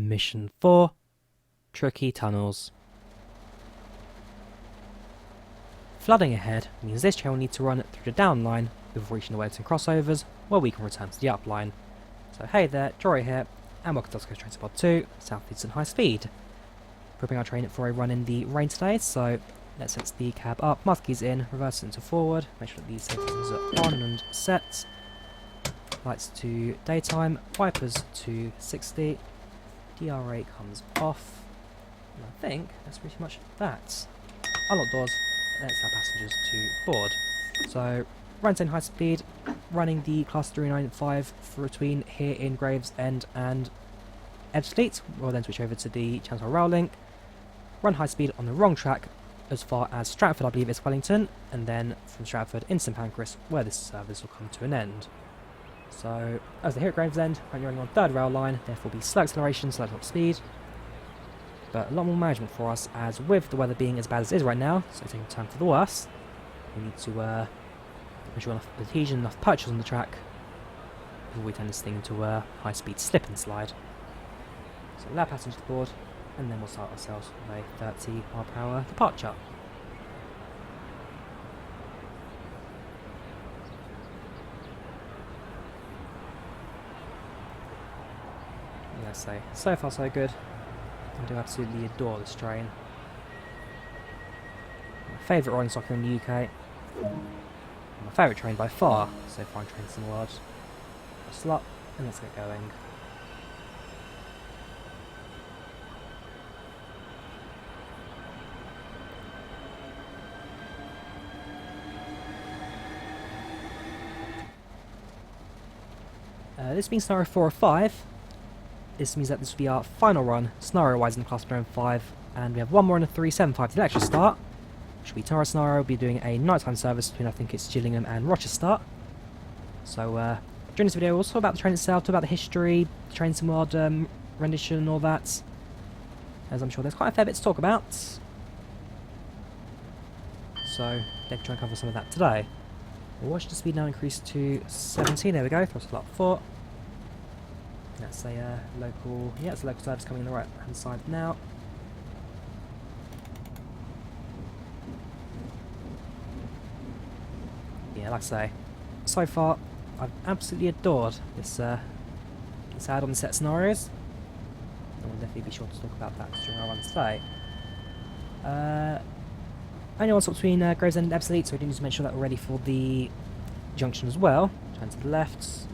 Mission 4, Tricky Tunnels. Flooding ahead means this train will need to run through the down line before reaching the Wellington crossovers, where we can return to the up line. So hey there, Drawyah here, and welcome to Train Spot 2, Southeastern High Speed. Prepping our train for a run in the rain today, so let's set the cab up, master keys in, reverse it into forward, make sure that these settings are on and set. Lights to daytime, wipers to 60, DRA comes off, and I think that's pretty much that. Unlock doors, let's allow passengers to board. So, London St High Speed, running the Class 395 for between here in Gravesend and Ebbsfleet. We'll then switch over to the Chatham Rail link, run high speed on the wrong track as far as Stratford, I believe it's Wellington, and then from Stratford in St Pancras, where this service will come to an end. So, as they're here at Gravesend, currently running on third rail line, therefore be slow acceleration, slow top speed. But a lot more management for us, as with the weather being as bad as it is right now, so taking time for the worst, we need to ensure enough adhesion, enough purchase on the track before we turn this thing into a high speed slip and slide. So allow passengers to board, and then we'll start ourselves with a 30 mph departure. Let's say, so far so good. I do absolutely adore this train. My favourite rolling stock in the UK. My favourite train by far so far in trains in the world. Hustle up and let's get going. This being scenario 4 or 5. This means that this will be our final run, scenario-wise, in the Class 395, and we have one more in a 375 to the extra start, which will be tomorrow's scenario. We'll be doing a nighttime service between, I think it's Gillingham and Rochester. So, during this video, we'll talk about the train itself, talk about the history, the train sim world rendition, and all that, as I'm sure there's quite a fair bit to talk about. So, let's try and cover some of that today. We'll watch the speed now increase to 17, there we go, throttle up 4. That's a local, yeah, it's a local service coming on the right hand side now. Yeah, like I say, so far I've absolutely adored this this add-on set scenarios. And we'll definitely be sure to talk about that during our run today. Only one stop between Gravesend and Ebbsfleet, so we do need to make sure that we're ready for the junction as well. Turn to the left.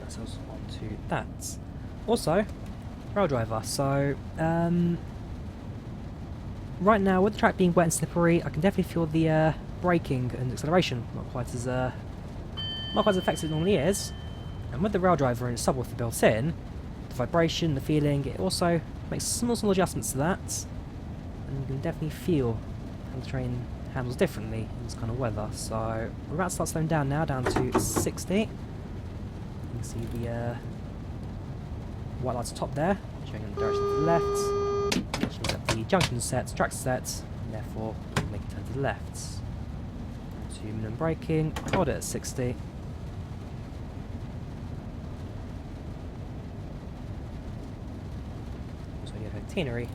Ourselves onto that. Also, rail driver. So, right now with the track being wet and slippery, I can definitely feel the braking and acceleration not quite as effective as it normally is. And with the rail driver and subwoofer built in, the vibration, the feeling, it also makes small adjustments to that, and you can definitely feel how the train handles differently in this kind of weather. So we're about to start slowing down now, down to 60. You can see the white lights top there, showing in the direction to the left, which means that the junction is set, track's set, and therefore make it turn to the left. To minimum braking, hold it at 60. So the itinerary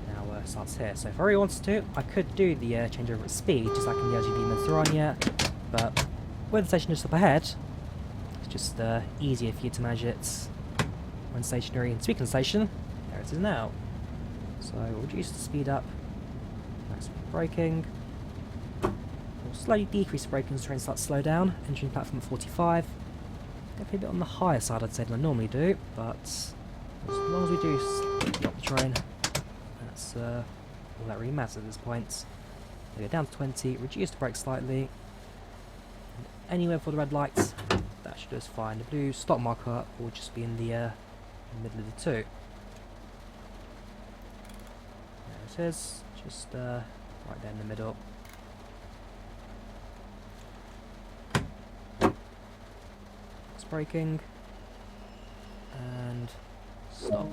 now starts here. So if I really wanted to, I could do the changeover at speed, just like in the RGB Mediterranean, but with the station just up ahead, just easier for you to manage it when stationary. And speaking of station, there it is now. So we'll reduce the speed up, nice braking. We'll slowly decrease the braking as the train starts to slow down, entering platform at 45. Definitely a bit on the higher side, I'd say, than I normally do, but as long as we do stop the train, that's all that really matters at this point. We go down to 20, reduce the brake slightly, and anywhere for the red lights. That should just fine. The blue stop marker will just be in the middle of the two. There it is, just right there in the middle. It's braking and stop.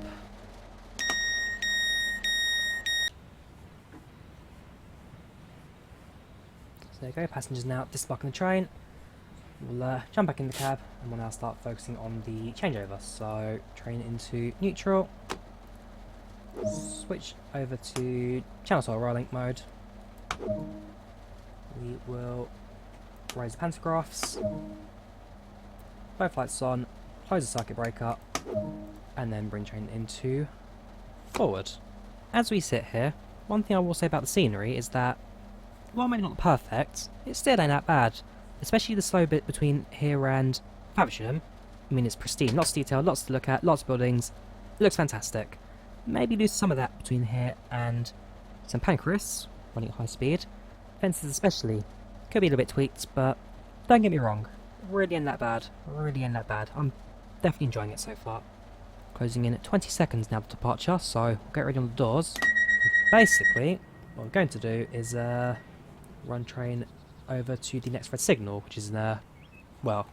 there you go, passengers now disembarking the train. We'll jump back in the cab and we'll now start focusing on the changeover. So train into neutral, switch over to channel style rail link mode. We will raise the pantographs, both lights on, close the circuit breaker, and then bring train into forward. As we sit here, one thing I will say about the scenery is that, while maybe not perfect, it still ain't that bad. Especially the slow bit between here and Faversham. I mean, it's pristine, lots of detail, lots to look at, lots of buildings. It looks fantastic. Maybe lose some of that between here and St Pancras, running at high speed. Fences especially, could be a little bit tweaked, but don't get me wrong, really ain't that bad. Really ain't that bad. I'm definitely enjoying it so far. Closing in at 20 seconds now to departure, so we'll get ready on the doors. Basically, what we're going to do is run train over to the next red signal, which is well,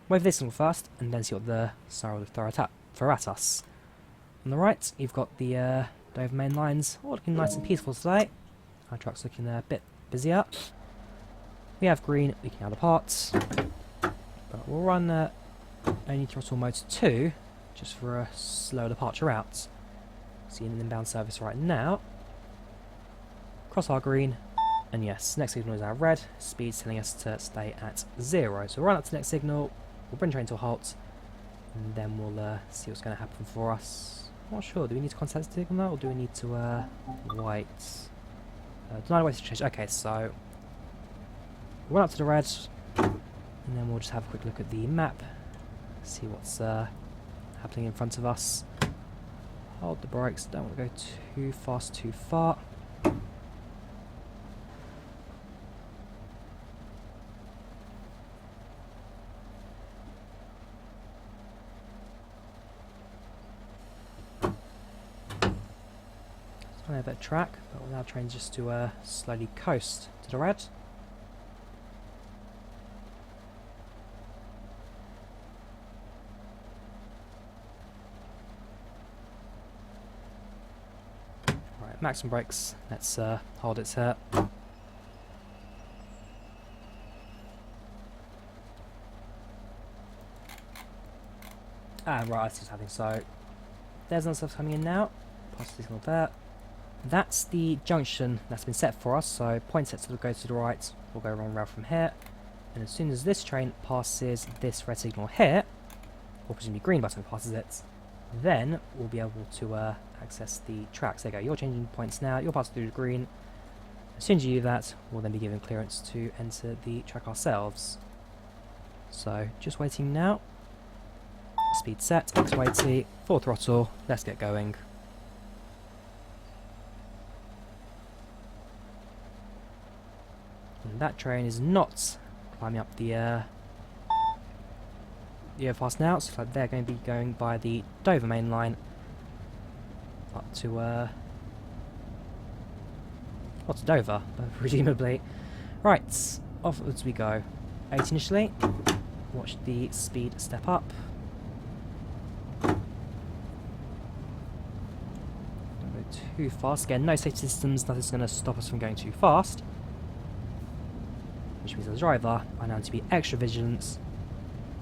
wave this signal first, and then see what the siren will throw at us. On the right, you've got the Dover main lines, all looking nice and peaceful today. Our truck's looking a bit busier. We have green, we can now depart, but we'll run only throttle mode 2, just for a slow departure out. Seeing an inbound service right now. Crossbar green. And yes, next signal is our red, speed's telling us to stay at 0. So we'll run up to the next signal, we'll bring train to a halt, and then we'll see what's going to happen for us. I'm not sure, do we need to contact the signal or do we need to wait? Deny wait to change. Okay, so we'll run up to the red, and then we'll just have a quick look at the map, see what's happening in front of us. Hold the brakes, don't want to go too fast too far. A bit of track, but we'll now train just to slowly coast to the red. Right, maximum brakes. Let's hold it here. Right, I see what's happening. So there's another stuff coming in now. Pass this one there. That's the junction that's been set for us, so point set to go to the right, we'll go wrong route from here, and as soon as this train passes this red signal here, or presumably green button passes it, then we'll be able to access the tracks. There you go, you're changing points now, you're passing through the green. As soon as you do that, we'll then be given clearance to enter the track ourselves. So, just waiting now. Speed set, X80, full throttle, let's get going. And that train is not climbing up the overpass now, so they're going to be going by the Dover main line up to Dover, presumably. Right, offwards we go. 8 initially. Watch the speed step up. Don't go too fast. Again, no safety systems, nothing's going to stop us from going too fast. Which means as a driver, I now need to be extra vigilant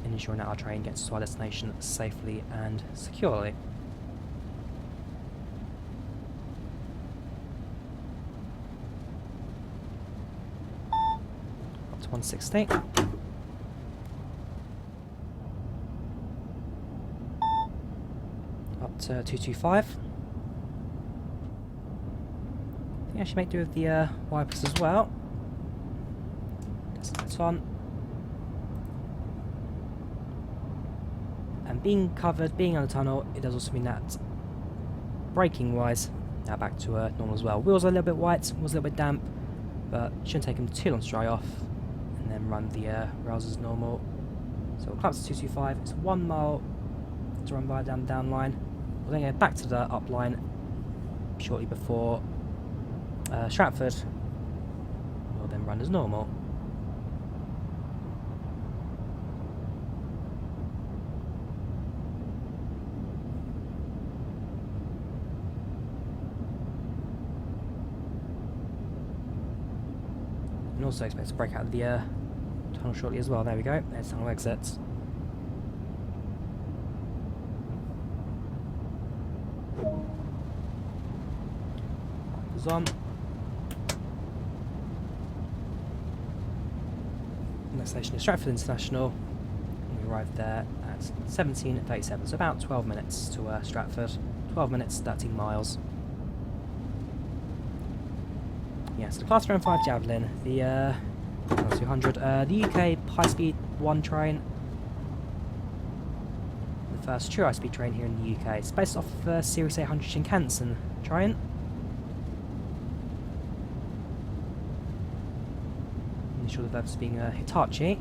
in ensuring that our train gets to our destination safely and securely. Up to 160. Up to 225. I think I should make do with the wipers as well. That's on. And being covered, being on the tunnel, it does also mean that braking wise, now back to normal as well. Wheels are a little bit white, was a little bit damp, but shouldn't take them too long to dry off, and then run the rails as normal. So we'll climb to 225, it's 1 mile to run by down the down line. We're going to go back to the up line shortly before Stratford. We'll then run as normal. And also expect to break out of the tunnel shortly as well. There we go. There's tunnel exits. Wipers on. Next station is Stratfor International. And we arrived there at 17:37, so about 12 minutes to Stratford. 12 minutes, 13 miles. Yes, the Class 5 Javelin, the 200, the UK High Speed 1 train, the first true high speed train here in the UK. It's based off the Series 800 Shinkansen train. Initial developers being Hitachi,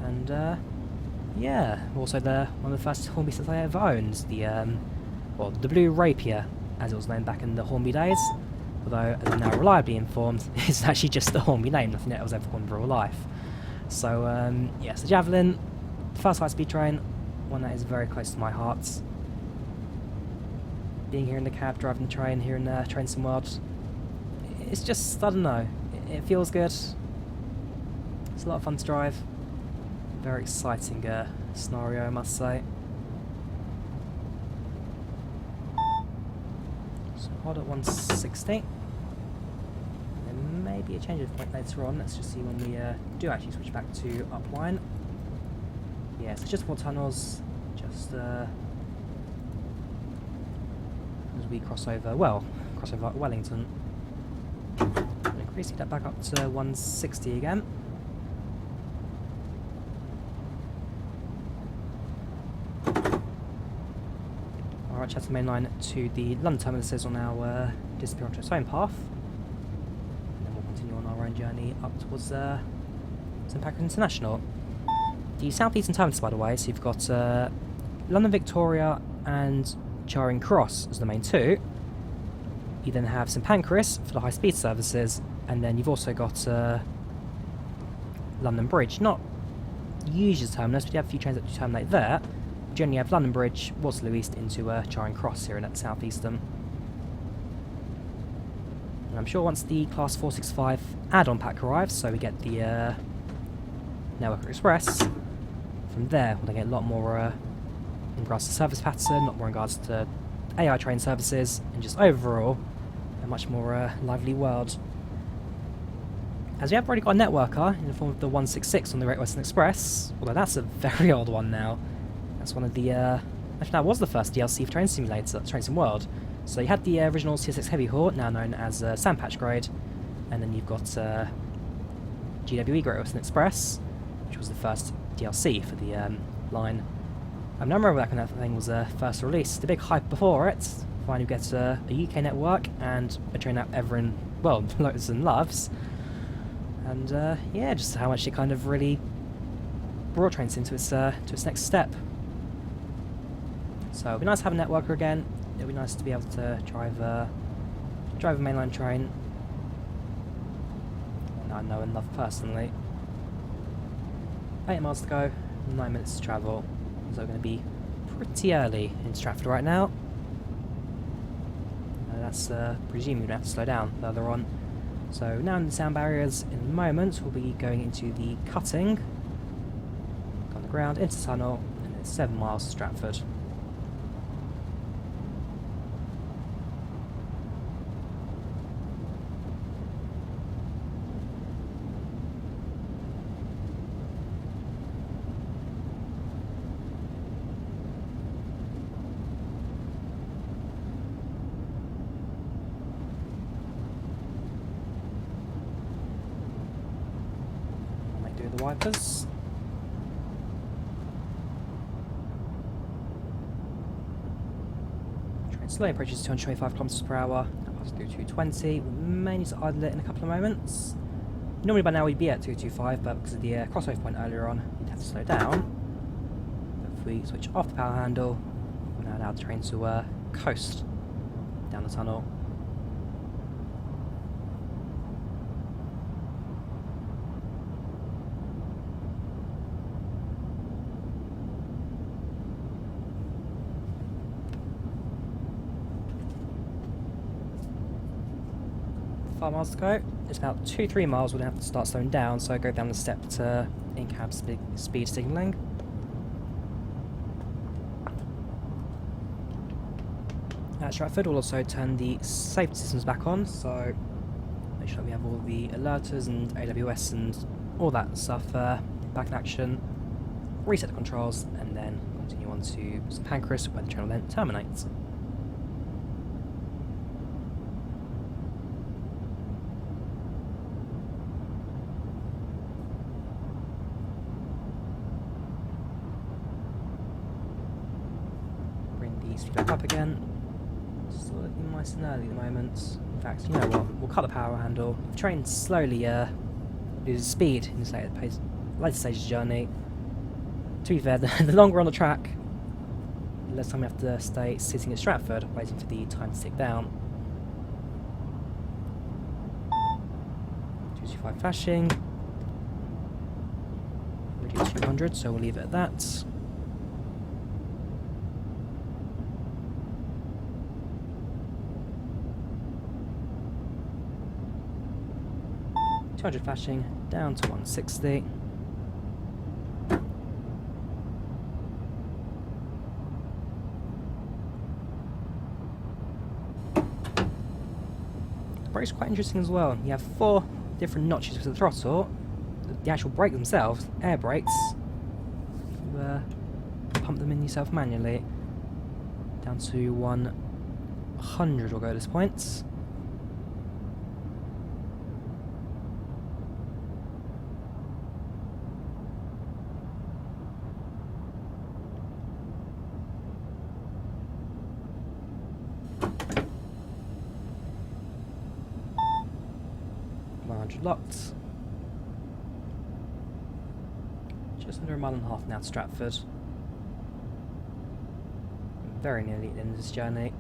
and yeah, also one of the first Hornby sets I ever owned, the Blue Rapier, as it was named back in the Hornby days. Although, as I'm now reliably informed, it's actually just the Hornby name, nothing else was ever called in real life. So, yes, the Javelin, the first high-speed train, one that is very close to my heart. Being here in the cab, driving the train here in Train World, it's just, I don't know, it feels good. It's a lot of fun to drive. Very exciting scenario, I must say. So hold at 160. There may be a change of point later on. Let's just see when we do actually switch back to upline. Yes, it's just 4 tunnels. Just as we cross over Wellington. Increasing that back up to 160 again. Alright, Chatham Main Line to the London terminus on our disappear onto its own path. And then we'll continue on our own journey up towards St Pancras International. The Southeastern terminus, by the way, so you've got London Victoria and Charing Cross as the main two. You then have St Pancras for the high speed services, and then you've also got London Bridge. Not usually a terminus, but you have a few trains that do terminate there. Generally, you have London Bridge, Waterloo East into Charing Cross here in at Southeastern. And I'm sure once the Class 465 add-on pack arrives, so we get the Network Express, from there we'll get a lot more in regards to service pattern, a lot more in regards to AI train services, and just overall a much more lively world. As we have already got a networker in the form of the 166 on the Great Western Express, although that's a very old one now. That's one of the, actually that was the first DLC for Train Simulator, Train Sim World. So you had the original CSX Heavy Haul, now known as Sandpatch Grade, and then you've got GWE Great Western Express, which was the first DLC for the line. I remember back when that thing was first released, the big hype before it, finally get a UK network and a train that everyone, well, knows and loves. And yeah, just how much it kind of really brought Train Sim to its next step. So it'll be nice to have a networker again. It'll be nice to be able to drive a mainline train. One I know and love personally. 8 miles to go, 9 minutes to travel. So we're going to be pretty early in Stratford right now. That's presuming we have to slow down further on. So now in the sound barriers, in a moment we'll be going into the cutting. On the ground, into the tunnel, and it's 7 miles to Stratford. The wipers. Train slowly approaches 225 km per hour. That passes through 220. We may need to idle it in a couple of moments. Normally by now we'd be at 225, but because of the crossover point earlier on, you'd have to slow down. But if we switch off the power handle, we're now allowed the train to coast down the tunnel. Miles to go. it's about 2-3 miles, we're going to have to start slowing down, so go down the step to in-cab speed signalling. At Stratford, we'll also turn the safety systems back on, so make sure that we have all the alerters and AWS and all that stuff back in action. Reset the controls, and then continue on to St Pancras, where the channel then terminates. Bring the speed back up again. Still looking nice and early at the moment. In fact, you know what? We'll cut the power handle. The train slowly loses speed in this later stage of the journey. To be fair, the longer we're on the track, the less time we have to stay sitting at Stratford, waiting for the time to tick down. 225 flashing. Reduce 200, so we'll leave it at that. .200 flashing, down to 160. Brakes are quite interesting as well. You have 4 different notches for the throttle. The actual brake themselves, air brakes, you pump them in yourself manually. Down to 100 we'll go at this point. Locked. Just under 1.5 miles now to Stratford. Very nearly at the end of this journey.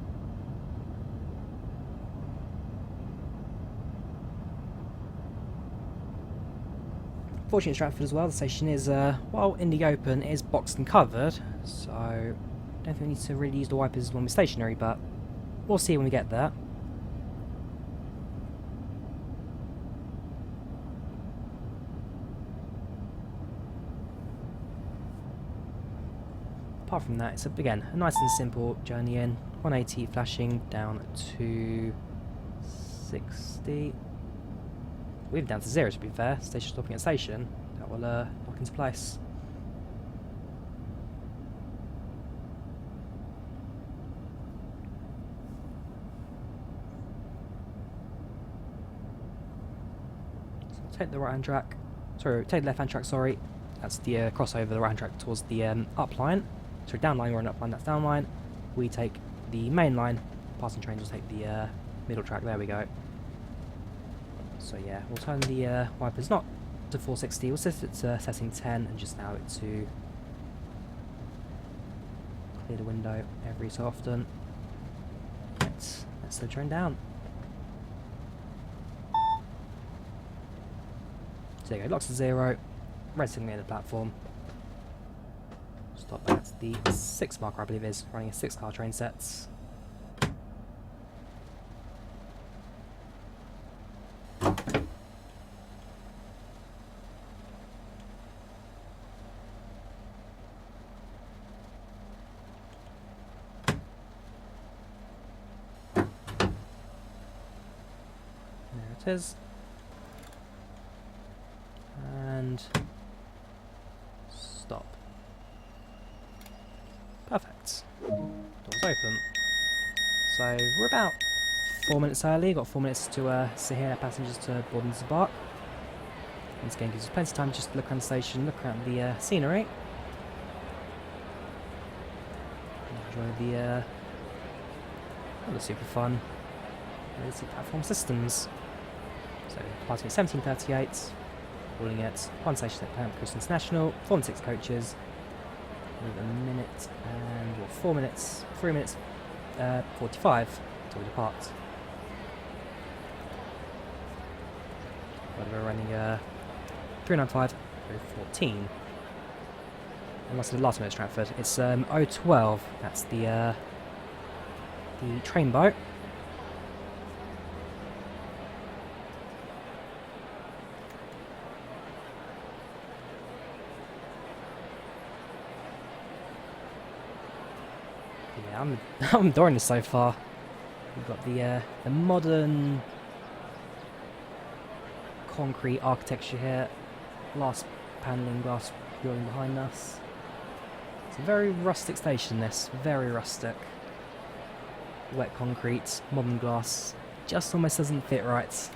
Fortunately, Stratford as well, the station is, while in the open, it is boxed and covered, so I don't think we need to really use the wipers when we're stationary, but we'll see when we get there. Apart from that, it's again a nice and simple journey in. 180 flashing down to 60. We're even down to 0 to be fair. Station stopping at station. That will lock into place. So take the right hand track. Sorry, take the left hand track. Sorry, that's the crossover. The right hand track towards the up line. So down line, we're on up line, that's down line. We take the main line, passing trains will take the middle track, there we go. So yeah, we'll turn the wipers not to 460, we'll set it to setting 10 and just allow it to clear the window every so often. Let's slow the train down. So there you go, locks to 0, red signal in the platform. Stop at the 6 marker, I believe is running a 6-car train sets. There it is. And stop. Perfect. Doors open. So we're about 4 minutes early. Got 4 minutes to sit here, passengers to board and disembark. Once again, gives us plenty of time just to look around the station, look around the scenery. Enjoy the super fun mobility platform systems. So departing at 17:38, boarding at one station at Chatham Main International, 4 and 6 coaches. With a minute and 4 minutes, 3 minutes, 45 till we depart. But we're running 395, 014. And that's the last minute at Stratford. It's 012. That's the train boat. Yeah, I'm adoring this so far. We've got the modern concrete architecture here, glass panelling, glass building behind us. It's a very rustic station, this, very rustic. Wet concrete, modern glass, just almost doesn't fit right.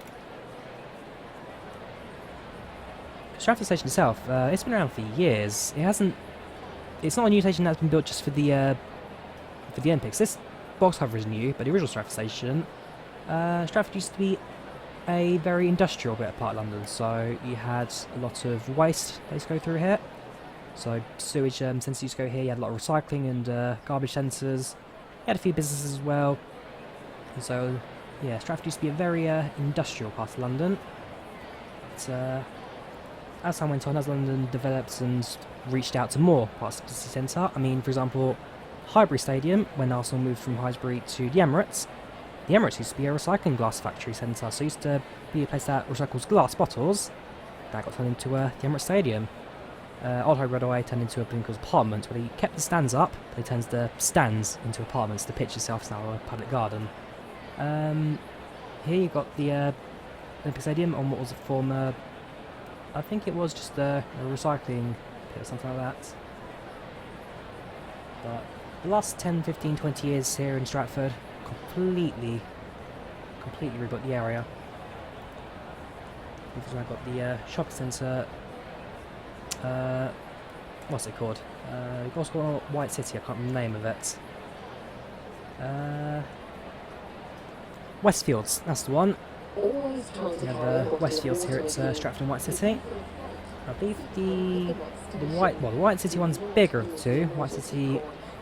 Stratfor Station itself, it's been around for years. It's not a new station that's been built just for the Olympics. This box cover is new, but the original Stratfor Station, Stratford used to be a very industrial bit of part of London, so you had a lot of waste that used to go through here. So sewage centres used to go here, you had a lot of recycling and garbage centres, you had a few businesses as well. And so, yeah, Stratford used to be a very industrial part of London. But, as time went on, as London developed and reached out to more parts of the city centre, I mean, for example, Highbury Stadium, when Arsenal moved from Highbury to the Emirates used to be a recycling glass factory centre, so it used to be a place that recycles glass bottles. That got turned into the Emirates Stadium. Old Highbury Medway turned into a building called Apartment, where they kept the stands up, they turned the stands into apartments. The pitch itself is now a public garden. Here you got the Olympic Stadium on what was a former, I think it was just a recycling pit or something like that. But the last 10, 15, 20 years here in Stratford, completely rebuilt the area. Because I've got the shopping centre, what's it called? You've also got White City, I can't remember the name of it. Westfields, that's the one. We have Westfields here at Stratford and White City. I believe the White City one's bigger of the two. White City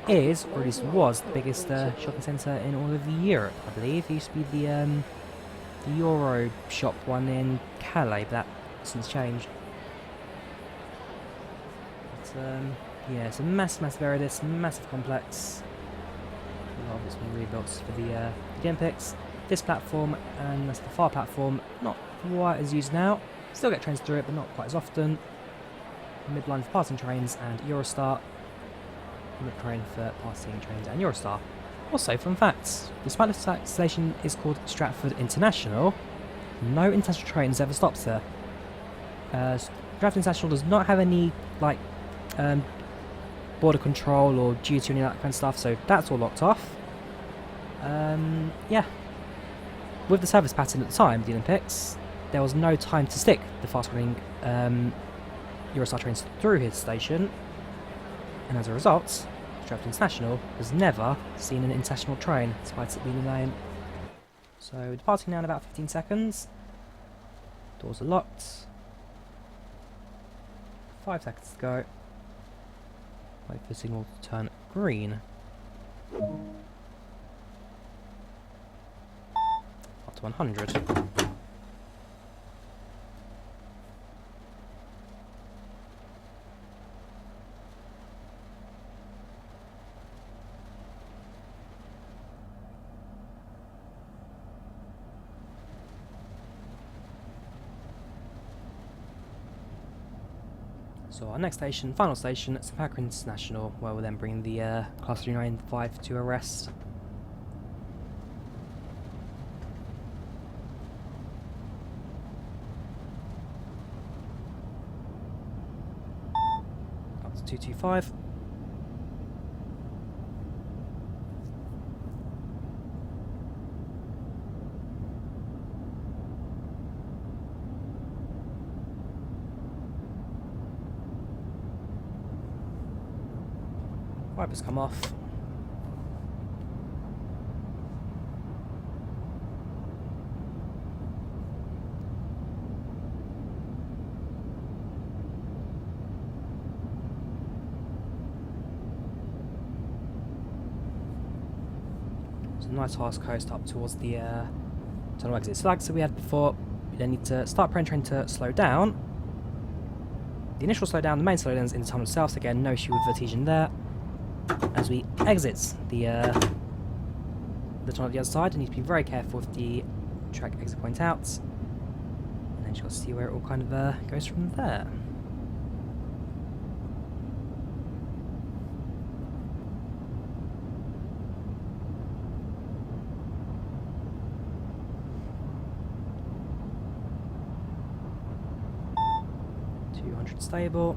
is, or at least was, the biggest shopping centre in all of Europe, I believe. It used to be the Euro shop one in Calais, but that since changed. But, yeah, it's a massive area, this massive complex. A lot of it's been rebuilt for the Olympics. This platform and that's the far platform, not quite as used now. Still get trains through it, but not quite as often. Midline for passing trains and Eurostar. Mid-train for passing trains and Eurostar. Also, fun facts, despite the station is called Stratfor International, no international trains ever stops there. Stratfor International does not have any like border control or duty or any of that kind of stuff, so that's all locked off. Yeah. With the service pattern at the time of the Olympics, there was no time to stick the fast-running Eurostar trains through his station, and as a result, Stratfor International has never seen an international train, despite it being a name. So, departing now in about 15 seconds. Doors are locked. 5 seconds to go. Wait for the signal to turn green. Up to 100. So our next station, final station, St Pancras International, where we'll then bring the Class 395 to a rest. Up to 225. Wipers come off. It's a nice fast coast up towards the tunnel exit. So like we had before, we then need to start pressure train to slow down. The initial slowdown, the main slowdown is in the tunnel itself, so again, no issue with adhesion there. As we exit the tunnel at the other side, you need to be very careful with the track exit point out, and then you've got to see where it all kind of goes from there. 200 stable.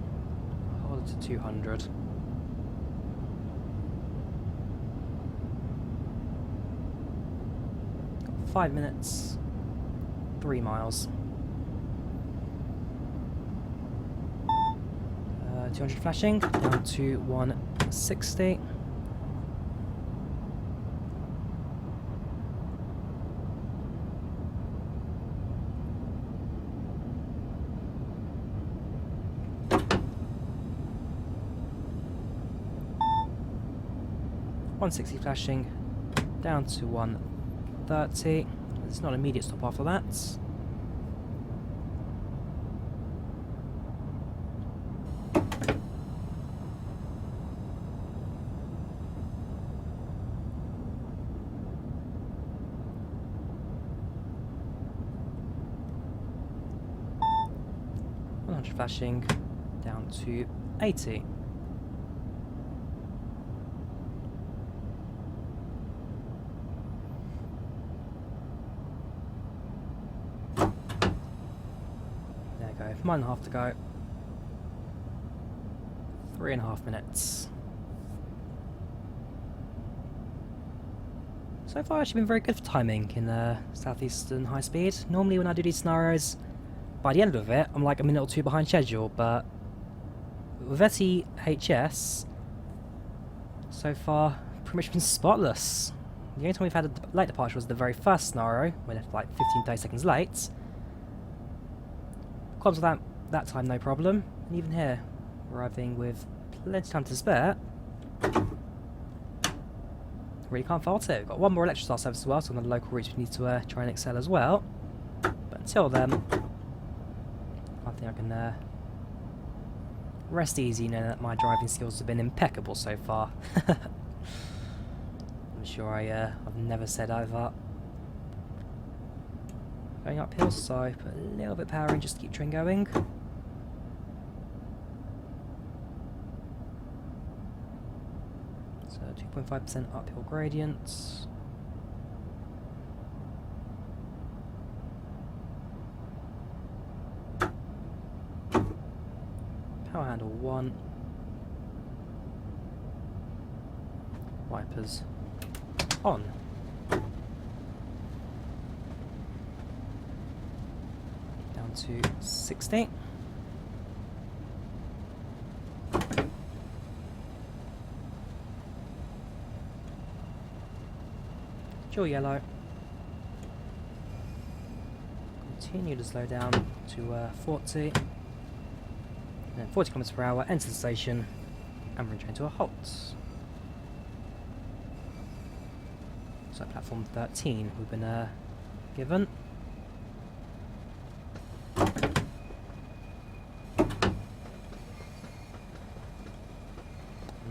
Hold it to 200. Got 5 minutes. 3 miles. 200 flashing, down to 160. .160 flashing, down to 130. It's not an immediate stop after that. Flashing down to 80. There we go, 1.5 to go. 3.5 minutes. So far, I've actually been very good for timing in Southeastern High Speed. Normally, when I do these scenarios, by the end of it, I'm like a minute or two behind schedule, but with SEHS, so far, pretty much been spotless. The only time we've had a late departure was the very first scenario, when it's like 30 seconds late. Comes with that time, no problem. And even here, arriving with plenty of time to spare. Really can't fault it. We've got one more electric star service as well, so on the local routes we need to try and excel as well. But until then, I think I can rest easy knowing that my driving skills have been impeccable so far. I'm sure I've never said over. Going uphill, so put a little bit of power in just to keep train going. So 2.5% uphill gradients. Power handle 1. Wipers on. Down to 60. Dual yellow. Continue to slow down to 40. And then 40 km per hour, enter the station, and bring train to a halt. So platform 13 we've been given.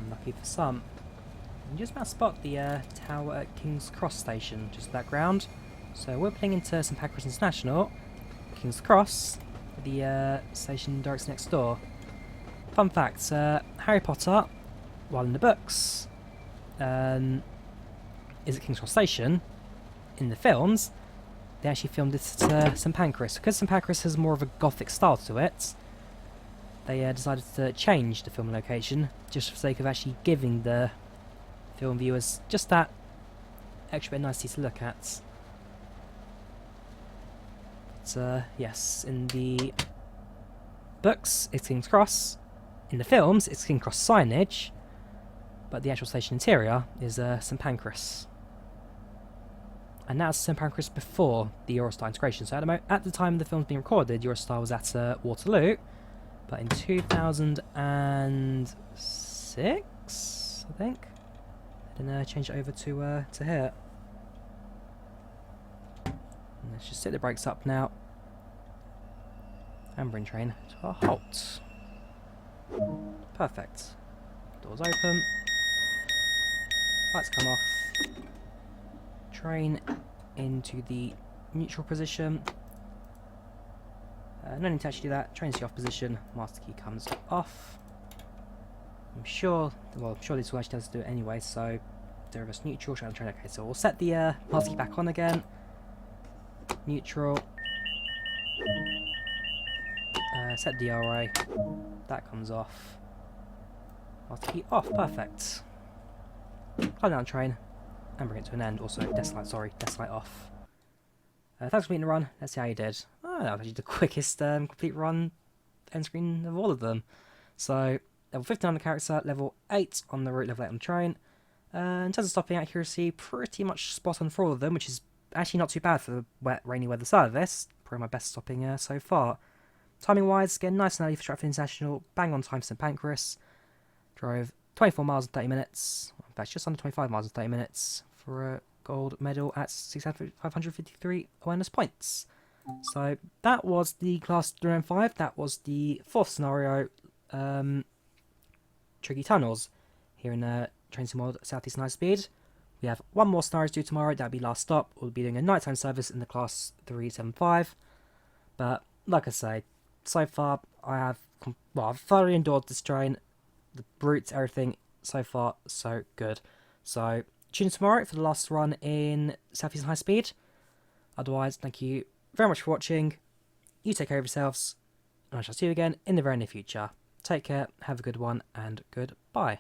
Lucky for some. You just about spot the tower at King's Cross station, just background. So we're playing into St Pancras International, King's Cross, the station directly next door. Fun fact, Harry Potter, while in the books, is at King's Cross Station. In the films, they actually filmed it at St Pancras. Because St Pancras has more of a gothic style to it, they decided to change the film location, just for the sake of actually giving the film viewers just that extra bit of nicety to look at. But yes, in the books, it's King's Cross. In the films, it's King's Cross signage, but the actual station interior is St Pancras. And that's St Pancras before the Eurostar integration. So at the time the film's being recorded, Eurostar was at Waterloo, but in 2006, I think, then changed it over to here. And let's just set the brakes up now and bring train to a halt. Perfect. Doors open. Lights come off. Train into the neutral position. No need to actually do that. Train's the off position. Master key comes off. I'm sure this will actually does do it anyway, so the reverse neutral, train. Okay, so we'll set the master key back on again. Neutral. set DRA. That comes off. Master key off. Perfect. Climb down train and bring it to an end. Also, desk light off. Thanks for completing the run. Let's see how you did. Oh, that was actually the quickest complete run end screen of all of them. So, level 15 on the character, level 8 on the route, level 8 on the train. In terms of stopping accuracy, pretty much spot on for all of them, which is actually not too bad for the wet, rainy weather side of this. Probably my best stopping so far. Timing wise, again, nice and early for Stratfor International. Bang on time for St Pancras. Drove 24 miles in 30 minutes. In fact, just under 25 miles in 30 minutes for a gold medal at 6,553 awareness points. So that was the Class 395. That was the fourth scenario, Tricky Tunnels, here in Train Sim World Southeastern High Speed. We have one more scenario to do tomorrow. That'll be last stop. We'll be doing a nighttime service in the Class 375. But like I say, so far I've thoroughly endured this train. The brutes, everything, so far so good. So tune in tomorrow for the last run in Southeastern High Speed. Otherwise, thank you very much for watching. You take care of yourselves, and I shall see you again in the very near future. Take care, have a good one, and goodbye.